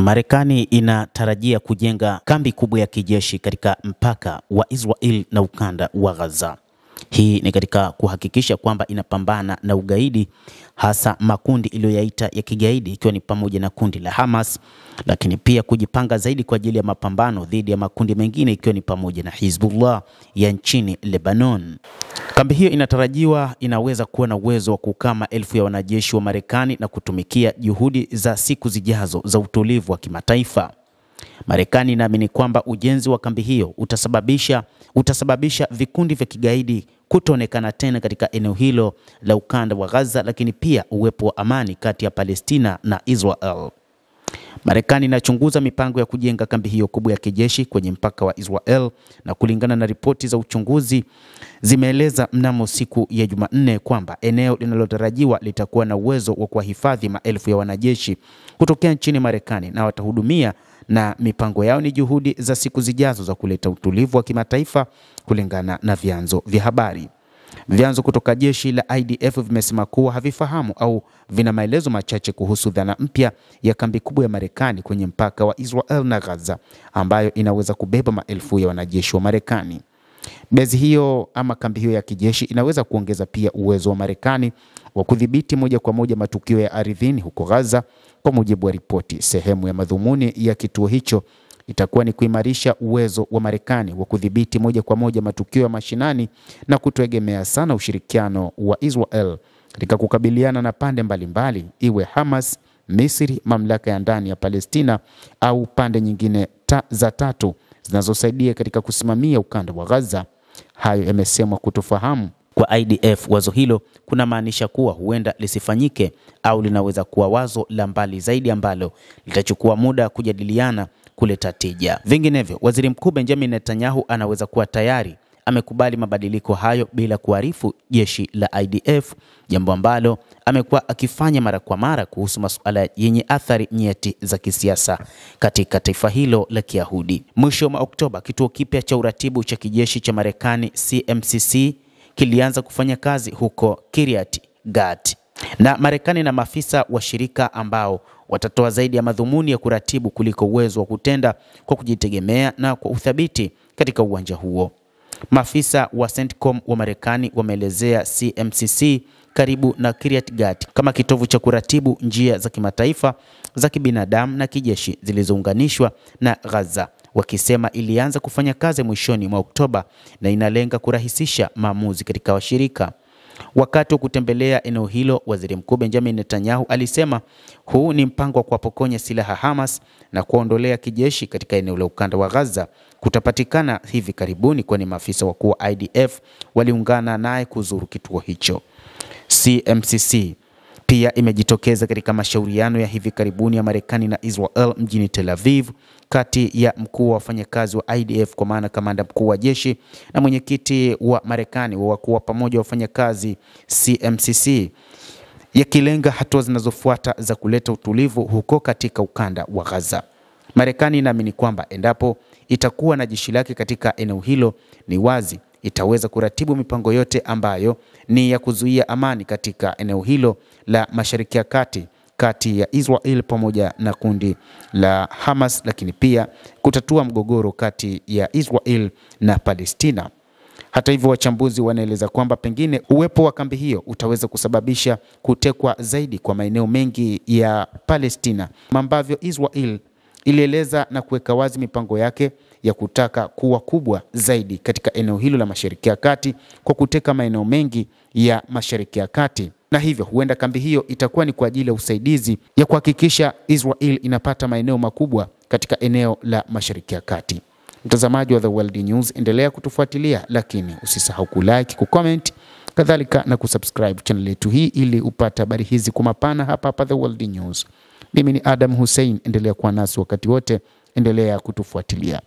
Marekani inatarajia kujenga kambi kubwa ya kijeshi katika mpaka wa Israel na ukanda wa Gaza. Hii ni katika kuhakikisha kwamba inapambana na ugaidi, hasa makundi iliyoyaita ya kigaidi ikiwa ni pamoja na kundi la Hamas, lakini pia kujipanga zaidi kwa ajili ya mapambano dhidi ya makundi mengine ikiwa ni pamoja na Hizbullah ya nchini Lebanon. Kambi hiyo inatarajiwa inaweza kuwa na uwezo wa kukaa maelfu ya wanajeshi wa Marekani na kutumikia juhudi za siku zijazo za utulivu wa kimataifa. Marekani inaamini kwamba ujenzi wa kambi hiyo utasababisha vikundi vya kigaidi kutoonekana tena katika eneo hilo la ukanda wa Gaza, lakini pia uwepo wa amani kati ya Palestina na Israel. Marekani inachunguza mipango ya kujenga kambi hiyo kubwa ya kijeshi kwenye mpaka wa Israel, na kulingana na ripoti za uchunguzi zimeeleza mnamo siku ya Jumanne kwamba eneo linalotarajiwa litakuwa na uwezo wa kuhifadhi maelfu ya wanajeshi kutokea nchini Marekani na watahudumia, na mipango yao ni juhudi za siku zijazo za kuleta utulivu wa kimataifa, kulingana na vyanzo vya habari. Vyanzo kutoka jeshi la IDF vimesema kuwa havifahamu au vina maelezo machache kuhusu dhana mpya ya kambi kubwa ya Marekani kwenye mpaka wa Israel na Gaza, ambayo inaweza kubeba maelfu ya wanajeshi wa Marekani. Bezi hiyo ama kambi hiyo ya kijeshi inaweza kuongeza pia uwezo wa Marekani wa kudhibiti moja kwa moja matukio ya ardhini huko Gaza. Kwa mujibu wa ripoti, sehemu ya madhumuni ya kituo hicho itakuwa ni kuimarisha uwezo wa Marekani wa kudhibiti moja kwa moja matukio ya mashinani na kutoegemea sana ushirikiano wa Israel katika kukabiliana na pande mbalimbali, iwe Hamas, Misri, mamlaka ya ndani ya Palestina au pande nyingine za tatu zinazosaidia katika kusimamia ukanda wa Gaza. Hayo yamesemwa kutofahamu kwa IDF. Wazo hilo kuna maanisha kuwa huenda lisifanyike au linaweza kuwa wazo la mbali zaidi ambalo litachukua muda kujadiliana kuleta tija. Vinginevyo, Waziri Mkuu Benjamin Netanyahu anaweza kuwa tayari amekubali mabadiliko hayo bila kuarifu jeshi la IDF, jambo ambalo amekuwa akifanya mara kwa mara kuhusu masuala yenye athari nyeti za kisiasa katika taifa hilo la Kiyahudi. Mwisho wa Oktoba, kituo kipya cha uratibu cha kijeshi cha Marekani CMCC kilianza kufanya kazi huko Kiryat Gat, na Marekani na maafisa wa shirika ambao watatoa zaidi ya madhumuni ya kuratibu kuliko uwezo wa kutenda kwa kujitegemea na kwa uthabiti katika uwanja huo. Maafisa wa CENTCOM wa Marekani wameelezea CMCC karibu na Kiryat Gat kama kitovu cha kuratibu njia za kimataifa za kibinadamu na kijeshi zilizounganishwa na Gaza, wakisema ilianza kufanya kazi mwishoni mwa Oktoba na inalenga kurahisisha maamuzi katika washirika. Wakati wa kutembelea eneo hilo, Waziri Mkuu Benjamin Netanyahu alisema huu ni mpango wa kuwapokonya silaha Hamas na kuondolea kijeshi katika eneo la ukanda wa Gaza kutapatikana hivi karibuni, kwani maafisa wakuu wa IDF waliungana naye kuzuru kituo hicho. CMCC pia imejitokeza katika mashauriano ya hivi karibuni ya Marekani na Israel mjini Tel Aviv, kati ya mkuu wa wafanyakazi wa IDF kwa maana kamanda mkuu wa jeshi na mwenyekiti wa Marekani wa wakuu wa pamoja wa wafanyakazi CMCC, yakilenga hatua zinazofuata za kuleta utulivu huko katika ukanda wa Gaza. Marekani inaamini kwamba endapo itakuwa na jeshi lake katika eneo hilo, ni wazi itaweza kuratibu mipango yote ambayo ni ya kuzuia amani katika eneo hilo la Mashariki ya Kati, kati ya Israel pamoja na kundi la Hamas, lakini pia kutatua mgogoro kati ya Israel na Palestina. Hata hivyo, wachambuzi wanaeleza kwamba pengine uwepo wa kambi hiyo utaweza kusababisha kutekwa zaidi kwa maeneo mengi ya Palestina, ambavyo Israel ilieleza na kuweka wazi mipango yake ya kutaka kuwa kubwa zaidi katika eneo hilo la Mashariki ya Kati kwa kuteka maeneo mengi ya Mashariki ya Kati, na hivyo huenda kambi hiyo itakuwa ni kwa ajili ya usaidizi ya kuhakikisha Israel inapata maeneo makubwa katika eneo la Mashariki ya Kati. Mtazamaji wa The World News, endelea kutufuatilia, lakini usisahau kulike, kucomment, kadhalika na kusubscribe channel yetu hii ili upate habari hizi kwa mapana hapa The World News. Mimi ni Adam Hussein, endelea kuwa nasi wakati wote, endelea kutufuatilia.